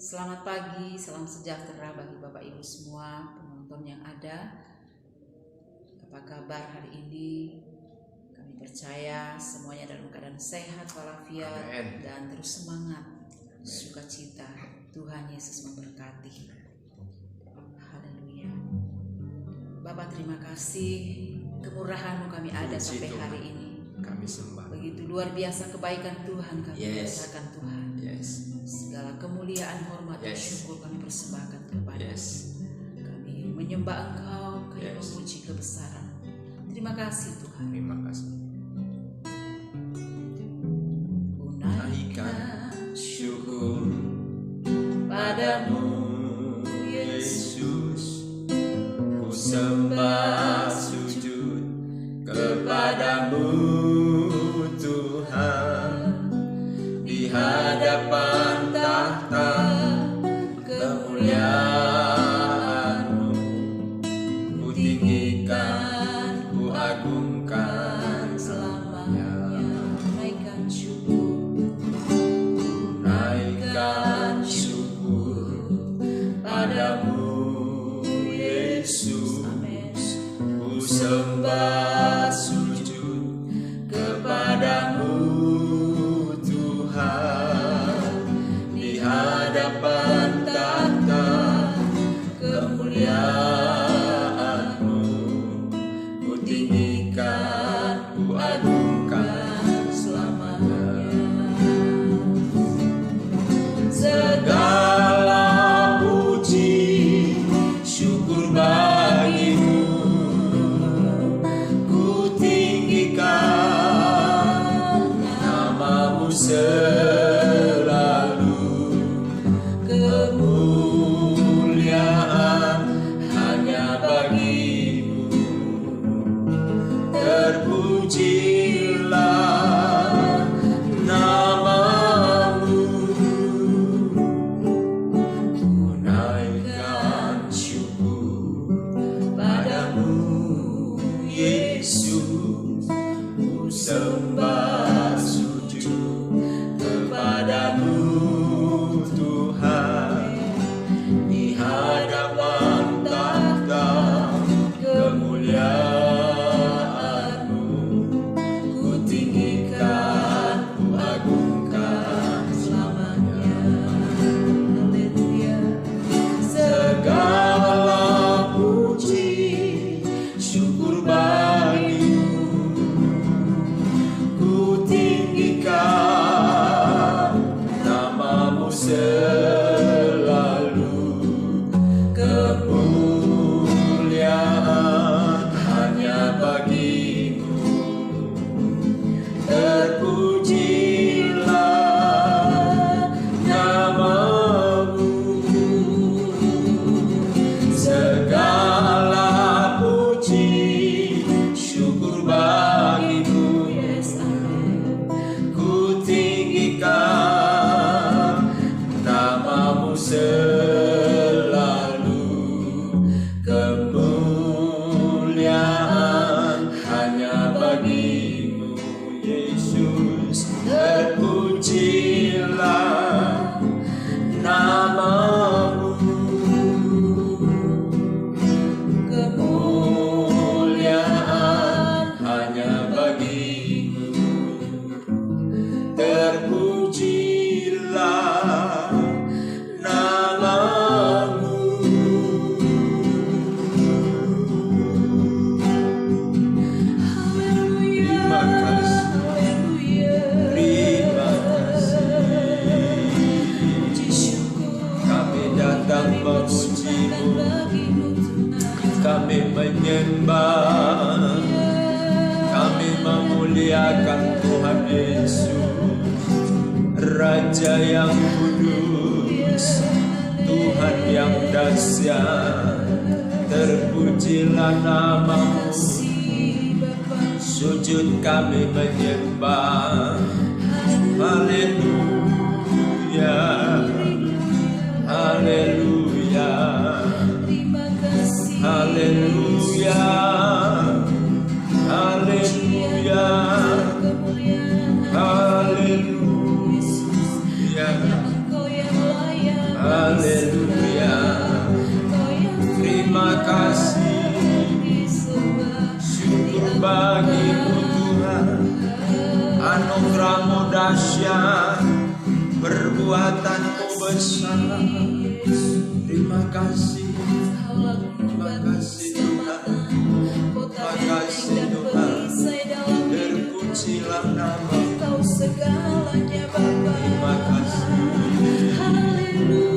Selamat pagi, salam sejahtera bagi Bapak Ibu semua penonton yang ada. Apa kabar hari ini? Kami percaya semuanya dalam keadaan sehat walafiat. Amen. Dan terus semangat, sukacita. Tuhan Yesus memberkati. Haleluya. Bapak terima kasih, kemurahan-Mu kami ada sampai hari ini. Kami sembah. Begitu luar biasa kebaikan Tuhan kami rasakan Tuhan. Segala kemuliaan, hormat, dan syukur kami persembahkan kepada Kami menyembah Engkau, kami memuji kebesaran. Terima kasih Tuhan. Terima kasih. Ku naikkan syukur padamu Yesus, ku sembah sujud kepadamu Tuhan, di hadapan tahta kemuliaan-Mu, ku tinggikan, ku agungkan selamanya. Naikkan syukur, naikkan syukur padamu Yesus, ku sembah sujud kepadamu Tuhan, di hadapan tahta kemuliaan-Mu, ku tinggikan, ku agungkan selamanya. Segala puji syukur bagimu, ku tinggikan nama-Mu selalu. Kemuliaan hanya bagimu, terpujilah nama-Mu. Ku naikkan syukur padamu Yesus, ku sembah sujud kepadamu Tuhan, di hadapan tahta kemuliaan-Mu, ku tinggikan, ku agungkan selamanya. haleluya. Segala puji syukur bagimu, ku tinggikan nama-Mu selalu. Kemuliaan hanya bagimu, terpujilah nama-Mu. Segala puji syukur bagimu, ku tinggikan nama-Mu selalu. Kemuliaan hanya bagimu Yesus, terpujilah nama-Mu. Kemuliaan hanya bagimu, terpujilah nama-Mu. Terima kasih, terima kasih. Kami datang memuji-Mu, kami menyembah, kami memuliakan Tuhan Yesus, Raja yang kudus, Tuhan yang dahsyat. Terpujilah nama-Mu, sujud kami menyembah. Haleluya, haleluya, haleluya, haleluya, haleluya. Haleluya. Terima kasih. Syukur bagimu Tuhan. Anugerahmu dahsyat, perbuatanmu besar. Terima kasih. Terima kasih Tuhan. Terima kasih Tuhan. Terpujilah nama Engkau segalanya Bapa. Terima kasih. Haleluya.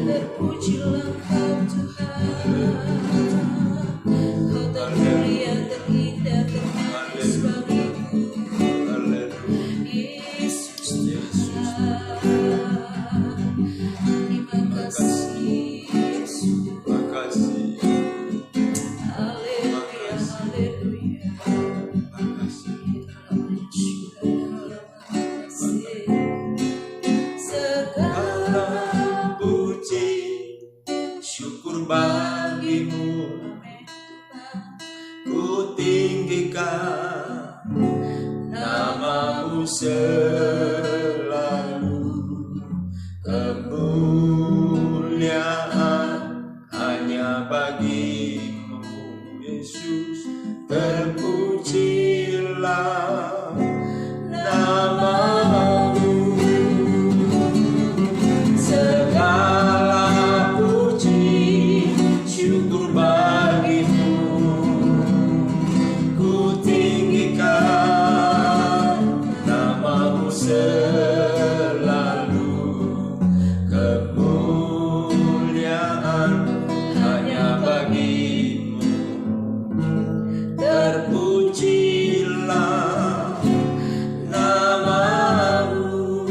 Terpujilah Engkau Tuhan. Kau termulia, terindah, termanis bagiku. Haleluya. Yesus Yesus. terima kasih Yesus. Terima kasih. Haleluya, haleluya. Terima kasih. Segala Puji, syukur bagimu, ku tinggikan namamu selalu. Kemuliaan hanya bagimu, Yesus. Terpujilah namamu. Segala puji, syukur bagimu, ku tinggikan namamu selalu. Kemuliaan hanya bagimu. Terpujilah namamu.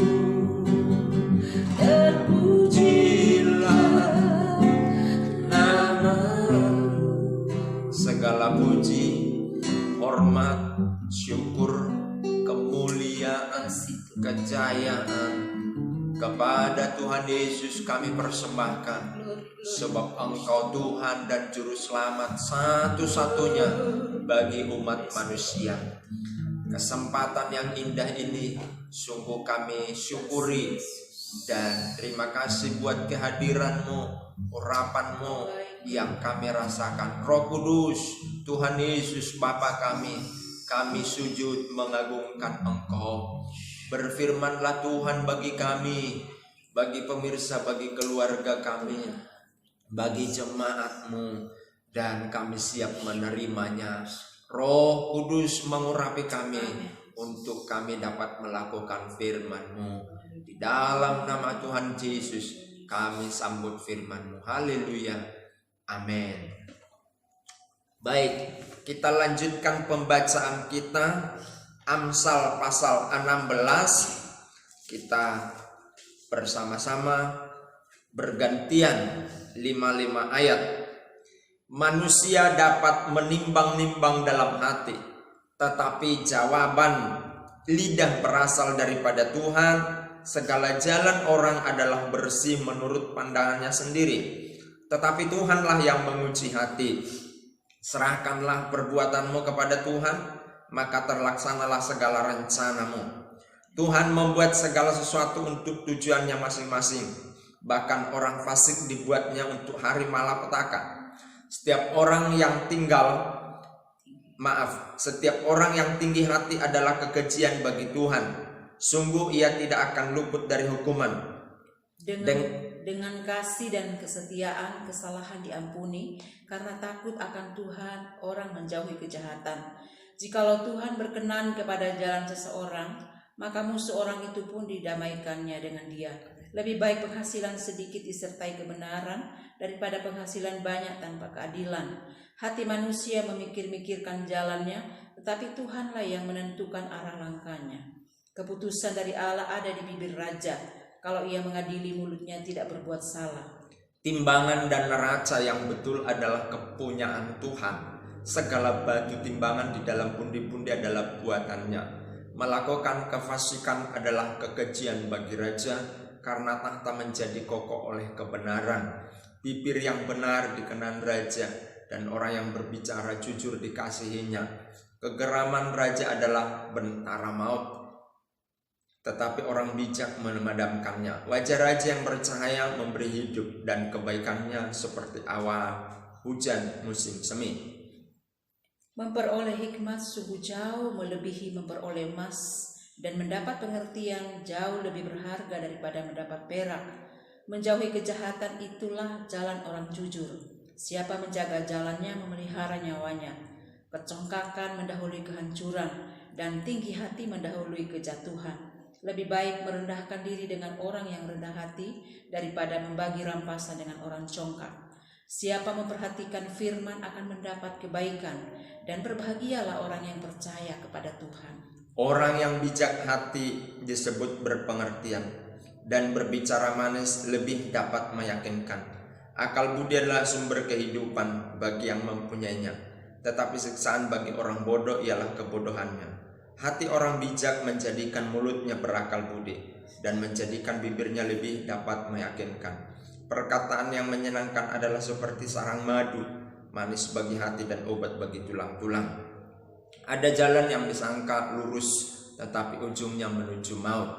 Terpujilah namamu. Segala puji, hormat, syukur, kemuliaan, kejayaan kepada Tuhan Yesus kami persembahkan. Sebab Engkau Tuhan dan Juru Selamat satu-satunya bagi umat manusia. Kesempatan yang indah ini sungguh kami syukuri. Dan terima kasih buat kehadiran-Mu, urapan-Mu yang kami rasakan. Roh Kudus, Tuhan Yesus Bapa kami sujud mengagungkan Engkau. Berfirmanlah Tuhan bagi kami, bagi pemirsa, bagi keluarga kami, bagi jemaat-Mu, dan kami siap menerimanya. Roh Kudus mengurapi kami untuk kami dapat melakukan firman-Mu. Di dalam nama Tuhan Yesus kami sambut firman-Mu. Haleluya. Amin. Baik, kita lanjutkan pembacaan kita. Amsal pasal 16. Kita bersama-sama bergantian 55 ayat. Manusia dapat menimbang-nimbang dalam hati, tetapi jawaban lidah berasal daripada Tuhan. Segala jalan orang adalah bersih menurut pandangannya sendiri, tetapi Tuhanlah yang menguji hati. Serahkanlah perbuatanmu kepada Tuhan, maka terlaksanalah segala rencanamu. Tuhan membuat segala sesuatu untuk tujuannya masing-masing. Bahkan orang fasik dibuatnya untuk hari malapetaka. Setiap orang yang tinggi hati adalah kekejian bagi Tuhan. Sungguh ia tidak akan luput dari hukuman. Dengan kasih dan kesetiaan kesalahan diampuni, karena takut akan Tuhan orang menjauhi kejahatan. Jikalau Tuhan berkenan kepada jalan seseorang, maka musuh orang itu pun didamaikannya dengan dia. Lebih baik penghasilan sedikit disertai kebenaran daripada penghasilan banyak tanpa keadilan. Hati manusia memikir-mikirkan jalannya, tetapi Tuhanlah yang menentukan arah langkahnya. Keputusan dari Allah ada di bibir raja. Kalau ia mengadili, mulutnya tidak berbuat salah. Timbangan dan neraca yang betul adalah kepunyaan Tuhan. Segala batu timbangan di dalam pundi-pundi adalah buatannya. Melakukan kefasikan adalah kekejian bagi raja, karena tahta menjadi kokoh oleh kebenaran. Bibir yang benar dikenan raja, dan orang yang berbicara jujur dikasihinya. Kegeraman raja adalah bentara maut, tetapi orang bijak memadamkannya. Wajah raja yang bercahaya memberi hidup, dan kebaikannya seperti awan hujan musim semi. Memperoleh hikmat sungguh jauh melebihi memperoleh emas, dan mendapat pengertian jauh lebih berharga daripada mendapat perak. Menjauhi kejahatan itulah jalan orang jujur. Siapa menjaga jalannya memelihara nyawanya. Kecongkakan mendahului kehancuran, dan tinggi hati mendahului kejatuhan. Lebih baik merendahkan diri dengan orang yang rendah hati daripada membagi rampasan dengan orang congkak. Siapa memperhatikan firman akan mendapat kebaikan, dan berbahagialah orang yang percaya kepada Tuhan. Orang yang bijak hati disebut berpengertian, dan berbicara manis lebih dapat meyakinkan. Akal budi adalah sumber kehidupan bagi yang mempunyainya, tetapi siksaan bagi orang bodoh ialah kebodohannya. Hati orang bijak menjadikan mulutnya berakal budi, dan menjadikan bibirnya lebih dapat meyakinkan. Perkataan yang menyenangkan adalah seperti sarang madu, manis bagi hati dan obat bagi tulang-tulang. Ada jalan yang disangka lurus, tetapi ujungnya menuju maut.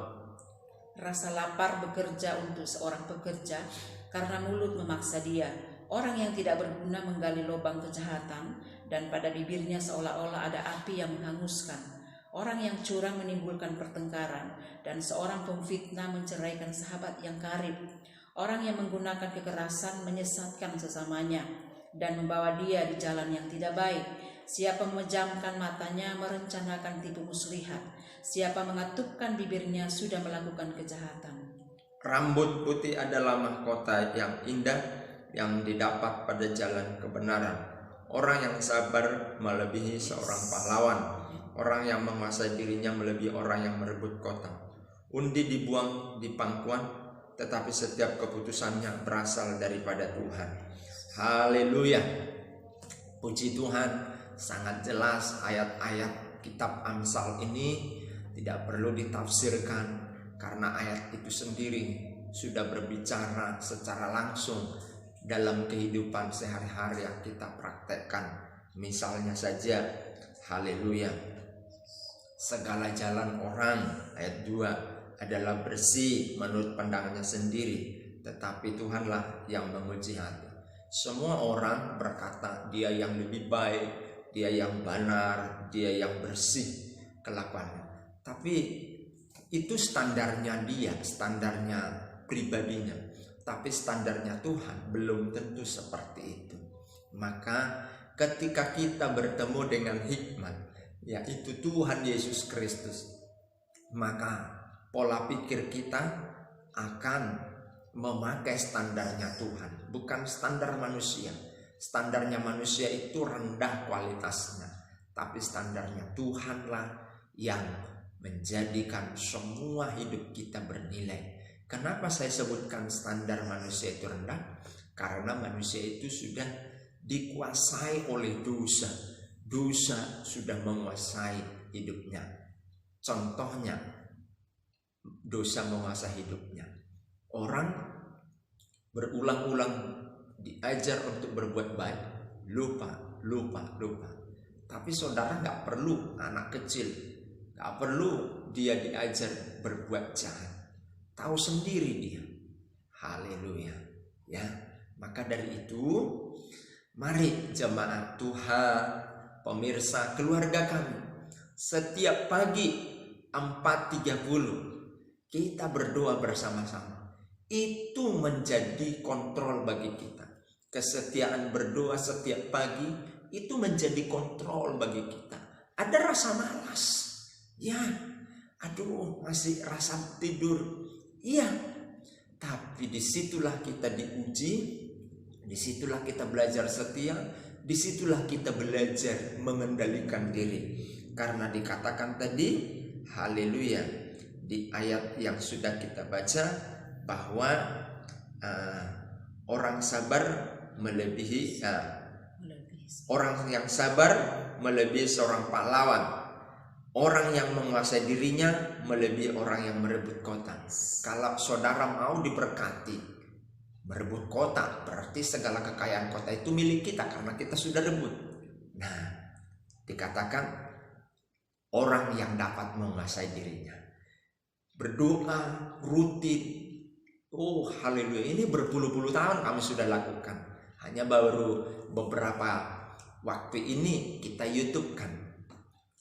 Rasa lapar bekerja untuk seorang pekerja, karena mulut memaksa dia. Orang yang tidak berguna menggali lubang kejahatan, dan pada bibirnya seolah-olah ada api yang menghanguskan. Orang yang curang menimbulkan pertengkaran, dan seorang pemfitnah menceraikan sahabat yang karib. Orang yang menggunakan kekerasan menyesatkan sesamanya, dan membawa dia di jalan yang tidak baik. Siapa memejamkan matanya merencanakan tipu muslihat. Siapa mengatupkan bibirnya sudah melakukan kejahatan. Rambut putih adalah mahkota yang indah yang didapat pada jalan kebenaran. Orang yang sabar melebihi seorang pahlawan. Orang yang menguasai dirinya melebihi orang yang merebut kota. Undi dibuang di pangkuan, tetapi setiap keputusannya berasal daripada Tuhan. Haleluya. Puji Tuhan, sangat jelas ayat-ayat kitab Amsal ini tidak perlu ditafsirkan, karena ayat itu sendiri sudah berbicara secara langsung dalam kehidupan sehari-hari yang kita praktekkan. Misalnya saja, haleluya, segala jalan orang, ayat 2, adalah bersih menurut pandangannya sendiri, tetapi Tuhanlah yang menguji hati. Semua orang berkata dia yang lebih baik, dia yang benar, dia yang bersih kelakuannya. Tapi itu standarnya dia, standarnya pribadinya. Tapi standarnya Tuhan belum tentu seperti itu. Maka ketika kita bertemu dengan hikmat, yaitu Tuhan Yesus Kristus, maka pola pikir kita akan memakai standarnya Tuhan, bukan standar manusia. Standarnya manusia itu rendah kualitasnya, tapi standarnya Tuhanlah yang menjadikan semua hidup kita bernilai. Kenapa saya sebutkan standar manusia itu rendah? Karena manusia itu sudah dikuasai oleh dosa. Dosa sudah menguasai hidupnya. Contohnya, dosa menguasai hidupnya. Orang berulang-ulang diajar untuk berbuat baik, lupa. Tapi saudara gak perlu, anak kecil gak perlu dia diajar berbuat jahat, tahu sendiri dia. Haleluya, ya. Maka dari itu, mari jemaat Tuhan, pemirsa keluarga kami, setiap pagi 4.30 kita berdoa bersama-sama. Itu menjadi kontrol bagi kita. Kesetiaan berdoa setiap pagi itu menjadi kontrol bagi kita. Ada rasa malas, ya, aduh masih rasa tidur, iya. Tapi disitulah kita diuji, disitulah kita belajar setia, disitulah kita belajar mengendalikan diri. Karena dikatakan tadi, haleluya, di ayat yang sudah kita baca, bahwa orang sabar melebihi orang yang sabar melebihi seorang pahlawan. Orang yang menguasai dirinya melebihi orang yang merebut kota. Kalau saudara mau diberkati, merebut kota berarti segala kekayaan kota itu milik kita karena kita sudah rebut. Nah, dikatakan orang yang dapat menguasai dirinya. berdoa rutin. Oh haleluya, ini berpuluh-puluh tahun kami sudah lakukan. Hanya baru beberapa waktu ini kita YouTube kan.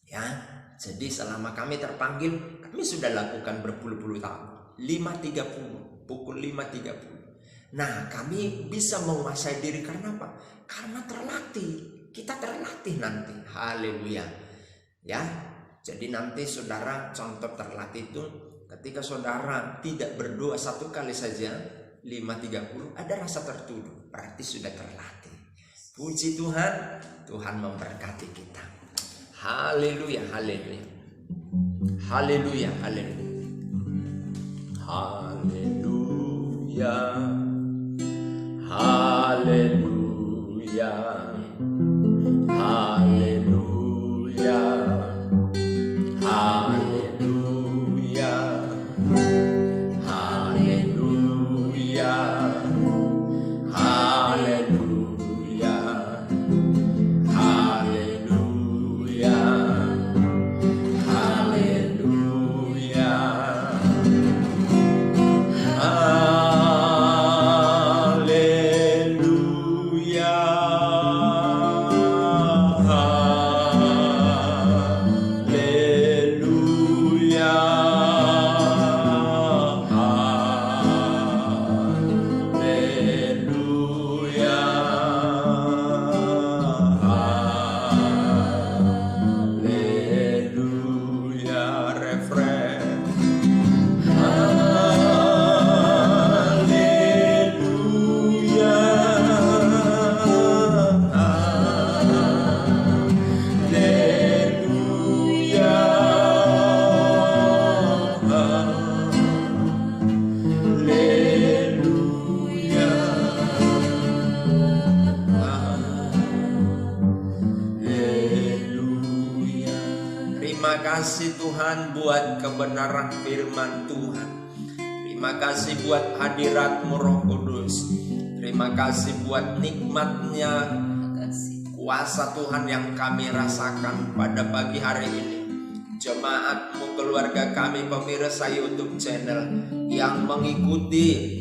Ya, jadi selama kami terpanggil, kami sudah lakukan berpuluh-puluh tahun. 5.30, pukul 5.30. Nah, kami bisa menguasai diri karena apa? Karena terlatih. Kita terlatih nanti. Haleluya. Ya, jadi nanti saudara contoh terlatih itu ketika saudara tidak berdoa satu kali saja 5.30 ada rasa tertuduh, berarti sudah terlatih. Puji Tuhan, Tuhan memberkati kita. Haleluya, haleluya. Haleluya, haleluya. Haleluya. Haleluya. Haleluya. Haleluya. Haleluya. Haleluya. Haleluya. Haleluya. Terima kasih Tuhan buat kebenaran firman Tuhan. Terima kasih buat hadirat-Mu Roh Kudus. Terima kasih buat nikmatnya kuasa Tuhan yang kami rasakan pada pagi hari ini. Jemaat-Mu, keluarga kami, pemirsa YouTube channel yang mengikuti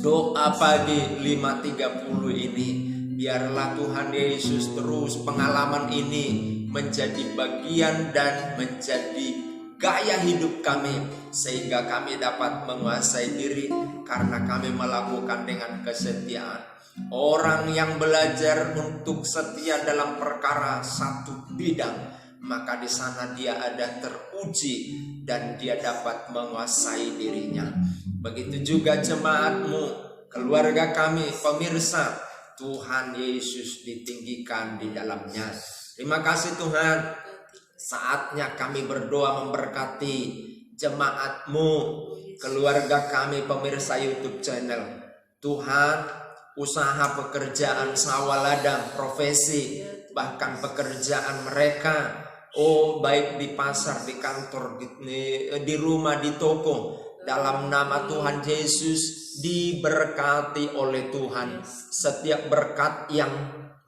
doa pagi 5.30 ini, biarlah Tuhan Yesus terus pengalaman ini menjadi bagian dan menjadi gaya hidup kami, sehingga kami dapat menguasai diri karena kami melakukan dengan kesetiaan. Orang yang belajar untuk setia dalam perkara satu bidang, maka di sana dia ada teruji dan dia dapat menguasai dirinya. Begitu juga jemaat-Mu, keluarga kami, pemirsa, Tuhan Yesus ditinggikan di dalamnya. Terima kasih Tuhan. Saatnya kami berdoa memberkati jemaat-Mu, keluarga kami, pemirsa YouTube channel. Tuhan, usaha pekerjaan sawah ladang, profesi, bahkan pekerjaan mereka, baik di pasar, di kantor, di rumah, di toko, dalam nama Tuhan Yesus diberkati oleh Tuhan. Setiap berkat yang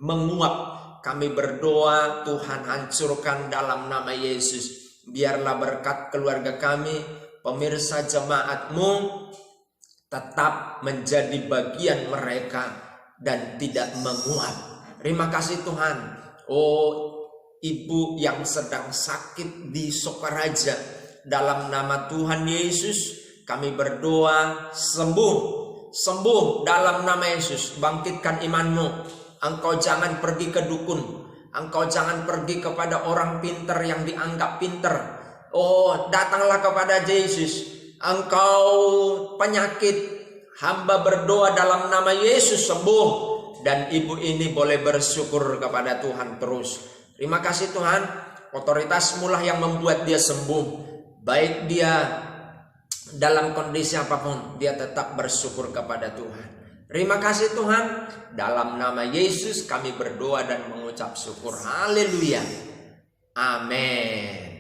menguap, kami berdoa Tuhan hancurkan dalam nama Yesus. Biarlah berkat keluarga kami, pemirsa jemaat-Mu, tetap menjadi bagian mereka dan tidak menguap. Terima kasih Tuhan. Ibu yang sedang sakit di Sokaraja, dalam nama Tuhan Yesus kami berdoa sembuh dalam nama Yesus. Bangkitkan imanmu. Engkau jangan pergi ke dukun. Engkau jangan pergi kepada orang pintar yang dianggap pintar. Datanglah kepada Yesus. Engkau penyakit, hamba berdoa dalam nama Yesus sembuh. Dan ibu ini boleh bersyukur kepada Tuhan terus. Terima kasih Tuhan. Otoritas-Mu lah yang membuat dia sembuh. Baik dia dalam kondisi apapun, dia tetap bersyukur kepada Tuhan. Terima kasih Tuhan. Dalam nama Yesus kami berdoa dan mengucap syukur. Haleluya. Amin.